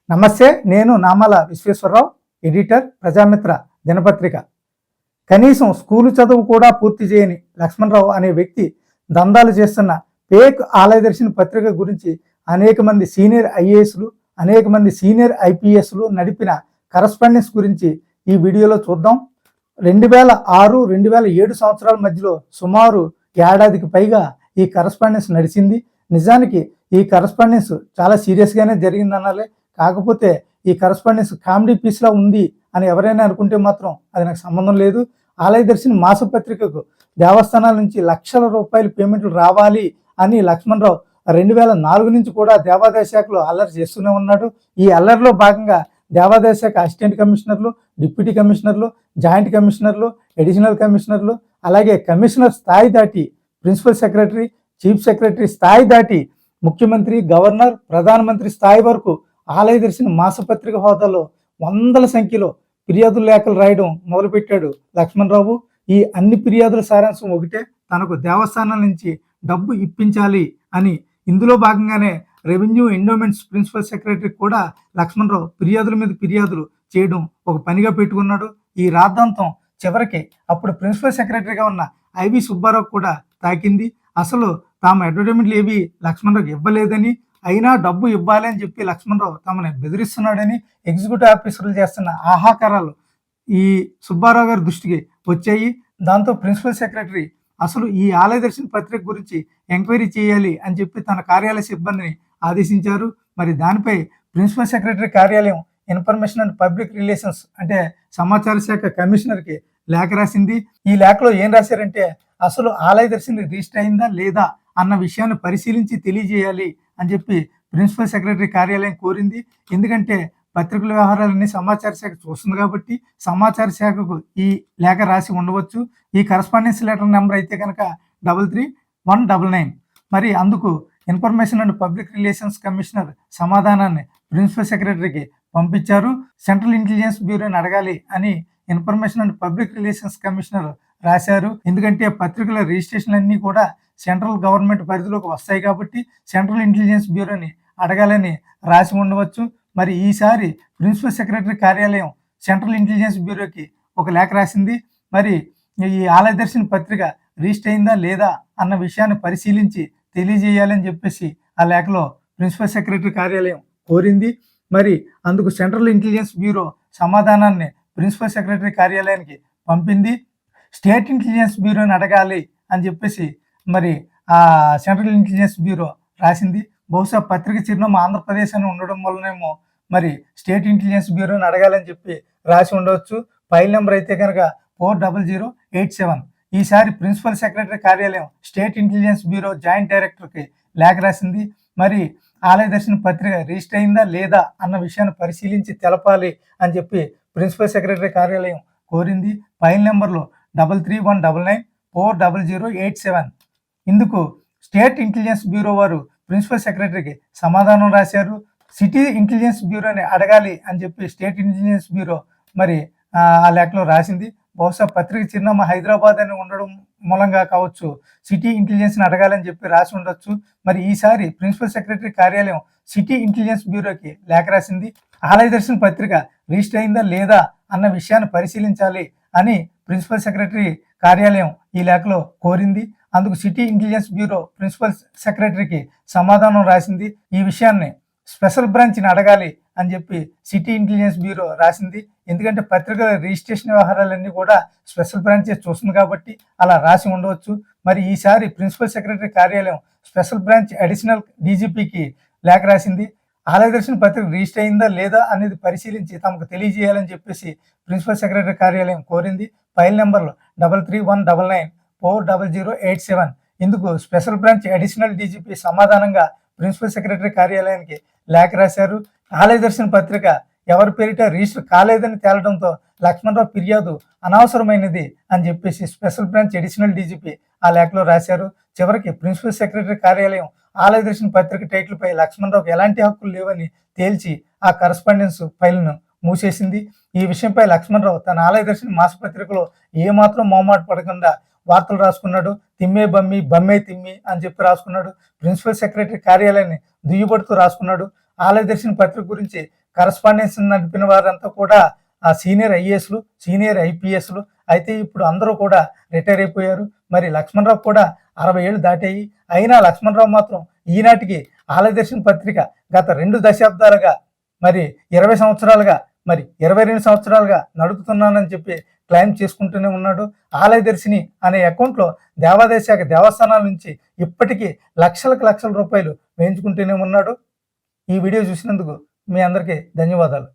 నమస్తే, నేను నామల విశ్వేశ్వరరావు, ఎడిటర్, ప్రజామిత్ర దినపత్రిక. కనీసం స్కూలు చదువు కూడా పూర్తి చేయని లక్ష్మణరావు అనే వ్యక్తి దందాలు చేస్తున్న ఫేక్ ఆలయదర్శిని పత్రిక గురించి అనేక మంది సీనియర్ ఐఏఎస్లు, అనేక మంది సీనియర్ ఐపీఎస్లు నడిపిన కరస్పాండెన్స్ గురించి ఈ వీడియోలో చూద్దాం. 2006-2007 సంవత్సరాల మధ్యలో సుమారు ఏడాదికి పైగా ఈ కరస్పాండెన్స్ నడిచింది. నిజానికి ఈ కరస్పాండెన్స్ చాలా సీరియస్గానే జరిగిందనాలే. కాకపోతే ఈ కరస్పాండెన్స్ కామెడీ పీస్లా ఉంది అని ఎవరైనా అనుకుంటే మాత్రం అది నాకు సంబంధం లేదు. ఆలయదర్శిని మాసపత్రికకు దేవస్థానాల నుంచి లక్షల రూపాయల పేమెంట్లు రావాలి అని లక్ష్మణరావు 2004 నుంచి కూడా దేవాదాయ శాఖలో అల్లరి చేస్తూనే ఉన్నాడు. ఈ అల్లరిలో భాగంగా దేవాదాయ శాఖ అసిస్టెంట్ కమిషనర్లు, డిప్యూటీ కమిషనర్లు, జాయింట్ కమిషనర్లు, అడిషనల్ కమిషనర్లు, అలాగే కమిషనర్ స్థాయి దాటి ప్రిన్సిపల్ సెక్రటరీ, చీఫ్ సెక్రటరీ స్థాయి దాటి ముఖ్యమంత్రి, గవర్నర్, ప్రధానమంత్రి స్థాయి వరకు ఆలయదర్శిని మాసపత్రిక హోదాలో వందల సంఖ్యలో ఫిర్యాదుల లేఖలు రాయడం మొదలుపెట్టాడు లక్ష్మణరావు. ఈ అన్ని ఫిర్యాదుల సారాంశం ఒకటే, తనకు దేవస్థానాల నుంచి డబ్బు ఇప్పించాలి అని. ఇందులో భాగంగానే రెవెన్యూ ఎండోమెంట్స్ ప్రిన్సిపల్ సెక్రటరీ కూడా లక్ష్మణరావు ఫిర్యాదుల మీద ఫిర్యాదులు చేయడం ఒక పనిగా పెట్టుకున్నాడు. ఈ రాద్ధాంతం చివరికి అప్పుడు ప్రిన్సిపల్ సెక్రటరీగా ఉన్న ఐవి సుబ్బారావు కూడా తాకింది. అసలు తాము అడ్వర్టైజ్మెంట్లు ఏవి లక్ష్మణరావుకి ఇవ్వలేదని, అయినా డబ్బు ఇవ్వాలి అని చెప్పి లక్ష్మణరావు తమని బెదిరిస్తున్నాడని ఎగ్జిక్యూటివ్ ఆఫీసర్లు చేస్తున్న ఆహాకారాలు ఈ సుబ్బారావు గారి దృష్టికి వచ్చాయి. దాంతో ప్రిన్సిపల్ సెక్రటరీ అసలు ఈ ఆలయదర్శిని పత్రిక గురించి ఎంక్వైరీ చేయాలి అని చెప్పి తన కార్యాలయ సిబ్బందిని ఆదేశించారు. మరి దానిపై ప్రిన్సిపల్ సెక్రటరీ కార్యాలయం ఇన్ఫర్మేషన్ అండ్ పబ్లిక్ రిలేషన్స్ అంటే సమాచార శాఖ కమిషనర్కి లేఖ రాసింది. ఈ లేఖలో ఏం రాశారంటే, అసలు ఆలయదర్శిని రిజిస్టర్ అయిందా లేదా అన్న విషయాన్ని పరిశీలించి తెలియజేయాలి అని చెప్పి ప్రిన్సిపల్ సెక్రటరీ కార్యాలయం కోరింది. ఎందుకంటే పత్రికల వ్యవహారాలన్నీ సమాచార శాఖ చూస్తుంది కాబట్టి సమాచార శాఖకు ఈ లేఖ రాసి ఉండవచ్చు. ఈ కరస్పాండెన్స్ లెటర్ నెంబర్ అయితే కనుక 33199. మరి అందుకు information and public relations commissioner సమాధానాన్ని ప్రిన్సిపల్ సెక్రటరీకి పంపించారు. సెంట్రల్ ఇంటెలిజెన్స్ బ్యూరోని అడగాలి అని information and public relations commissioner రాశారు. ఎందుకంటే పత్రికల రిజిస్ట్రేషన్ అన్నీ కూడా సెంట్రల్ గవర్నమెంట్ పరిధిలోకి వస్తాయి కాబట్టి సెంట్రల్ ఇంటెలిజెన్స్ బ్యూరోని అడగాలని రాసి ఉండవచ్చు. మరి ఈసారి ప్రిన్సిపల్ సెక్రటరీ కార్యాలయం సెంట్రల్ ఇంటెలిజెన్స్ బ్యూరోకి ఒక లేఖ రాసింది. మరి ఈ ఆలయదర్శిని పత్రిక రిజిస్టర్ అయిందా లేదా అన్న విషయాన్ని పరిశీలించి తెలియజేయాలని చెప్పేసి ఆ లేఖలో ప్రిన్సిపల్ సెక్రటరీ కార్యాలయం కోరింది. మరి అందుకు సెంట్రల్ ఇంటెలిజెన్స్ బ్యూరో సమాధానాన్ని ప్రిన్సిపల్ సెక్రటరీ కార్యాలయానికి పంపింది. స్టేట్ ఇంటెలిజెన్స్ బ్యూరోని అడగాలి అని చెప్పేసి మరి ఆ సెంట్రల్ ఇంటెలిజెన్స్ బ్యూరో రాసింది. బహుశా పత్రిక చిరునామా ఆంధ్రప్రదేశ్ అని ఉండడం వల్లనేమో మరి స్టేట్ ఇంటెలిజెన్స్ బ్యూరోని అడగాలని చెప్పి రాసి ఉండవచ్చు. ఫైల్ నెంబర్ అయితే కనుక 40087. ఈసారి ప్రిన్సిపల్ సెక్రటరీ కార్యాలయం స్టేట్ ఇంటెలిజెన్స్ బ్యూరో జాయింట్ డైరెక్టర్కి లేఖ రాసింది. మరి ఆలయదర్శిని పత్రిక రిజిస్టర్ అయిందా లేదా అన్న విషయాన్ని పరిశీలించి తెలపాలి అని చెప్పి ప్రిన్సిపల్ సెక్రటరీ కార్యాలయం కోరింది. ఫైల్ నెంబర్లో 33199400087. ఇందుకు స్టేట్ ఇంటెలిజెన్స్ బ్యూరో వారు ప్రిన్సిపల్ సెక్రటరీకి సమాధానం రాశారు. సిటీ ఇంటెలిజెన్స్ బ్యూరోని అడగాలి అని చెప్పి స్టేట్ ఇంటెలిజెన్స్ బ్యూరో మరి ఆ లేఖలో రాసింది. బహుశా పత్రిక చిరునామా హైదరాబాద్ అని ఉండడం మూలంగా కావచ్చు సిటీ ఇంటెలిజెన్స్ని అడగాలని చెప్పి రాసి ఉండొచ్చు. మరి ఈసారి ప్రిన్సిపల్ సెక్రటరీ కార్యాలయం సిటీ ఇంటెలిజెన్స్ బ్యూరోకి లేఖ రాసింది. ఆలయదర్శిని పత్రిక రిజిస్టర్ అయిందా లేదా అన్న విషయాన్ని పరిశీలించాలి అని ప్రిన్సిపల్ సెక్రటరీ కార్యాలయం ఈ లేఖలో కోరింది. అందుకు సిటీ ఇంటెలిజెన్స్ బ్యూరో ప్రిన్సిపల్ సెక్రటరీకి సమాధానం రాసింది. ఈ విషయాన్ని స్పెషల్ బ్రాంచ్ని అడగాలి అని చెప్పి సిటీ ఇంటెలిజెన్స్ బ్యూరో రాసింది. ఎందుకంటే పత్రికల రిజిస్ట్రేషన్ వ్యవహారాలన్నీ కూడా స్పెషల్ బ్రాంచే చూస్తుంది కాబట్టి అలా రాసి ఉండవచ్చు. మరి ఈసారి ప్రిన్సిపల్ సెక్రటరీ కార్యాలయం స్పెషల్ బ్రాంచ్ అడిషనల్ డీజీపీకి లేఖ రాసింది. ఆలయదర్శిని పత్రిక రిజిస్టర్ అయిందా లేదా అనేది పరిశీలించి తమకు తెలియజేయాలని చెప్పేసి ప్రిన్సిపల్ సెక్రటరీ కార్యాలయం కోరింది. ఫైల్ నెంబర్లో 33199400087. ఇందుకు స్పెషల్ బ్రాంచ్ అడిషనల్ డీజీపీ సమాధానంగా ప్రిన్సిపల్ సెక్రటరీ కార్యాలయానికి లేఖ రాశారు. ఆలయదర్శిని పత్రిక ఎవరి పేరిట రిజిస్టర్ కాలేదని తేలడంతో లక్ష్మణరావు ఫిర్యాదు అనవసరమైనది అని చెప్పేసి స్పెషల్ బ్రాంచ్ అడిషనల్ డీజీపీ ఆ లేఖలో రాశారు. చివరికి ప్రిన్సిపల్ సెక్రటరీ కార్యాలయం ఆలయదర్శిని పత్రిక టైటిల్పై లక్ష్మణరావుకి ఎలాంటి హక్కులు లేవని తేల్చి ఆ కరస్పాండెన్స్ ఫైల్ను మూసేసింది. ఈ విషయంపై లక్ష్మణరావు తన ఆలయ దర్శిని మాసపత్రికలో ఏమాత్రం మొహమాట పడకుండా వార్తలు రాసుకున్నాడు. తిమ్మే బమ్మి బమ్మే తిమ్మి అని చెప్పి రాసుకున్నాడు. ప్రిన్సిపల్ సెక్రటరీ కార్యాలయాన్ని దుయ్యబడుతూ రాసుకున్నాడు. ఆలయ దర్శిని పత్రిక గురించి కరస్పాండెన్స్ నడిపిన వారంతా కూడా ఆ సీనియర్ ఐఏఎస్లు, సీనియర్ ఐపీఎస్లు. అయితే ఇప్పుడు అందరూ కూడా రిటైర్ అయిపోయారు. మరి లక్ష్మణరావు కూడా 60 ఏళ్ళు దాటాయి. అయినా లక్ష్మణరావు మాత్రం ఈనాటికి ఆలయ దర్శిని పత్రిక గత 2 దశాబ్దాలుగా మరి 20 సంవత్సరాలుగా మరి 22 సంవత్సరాలుగా నడుపుతున్నానని చెప్పి క్లెయిమ్ చేసుకుంటూనే ఉన్నాడు. ఆలయ దర్శిని అనే అకౌంట్లో దేవాదాయ శాఖ దేవస్థానాల నుంచి ఇప్పటికీ లక్షల రూపాయలు వేయించుకుంటూనే ఉన్నాడు. ఈ వీడియో చూసినందుకు మీ అందరికీ ధన్యవాదాలు.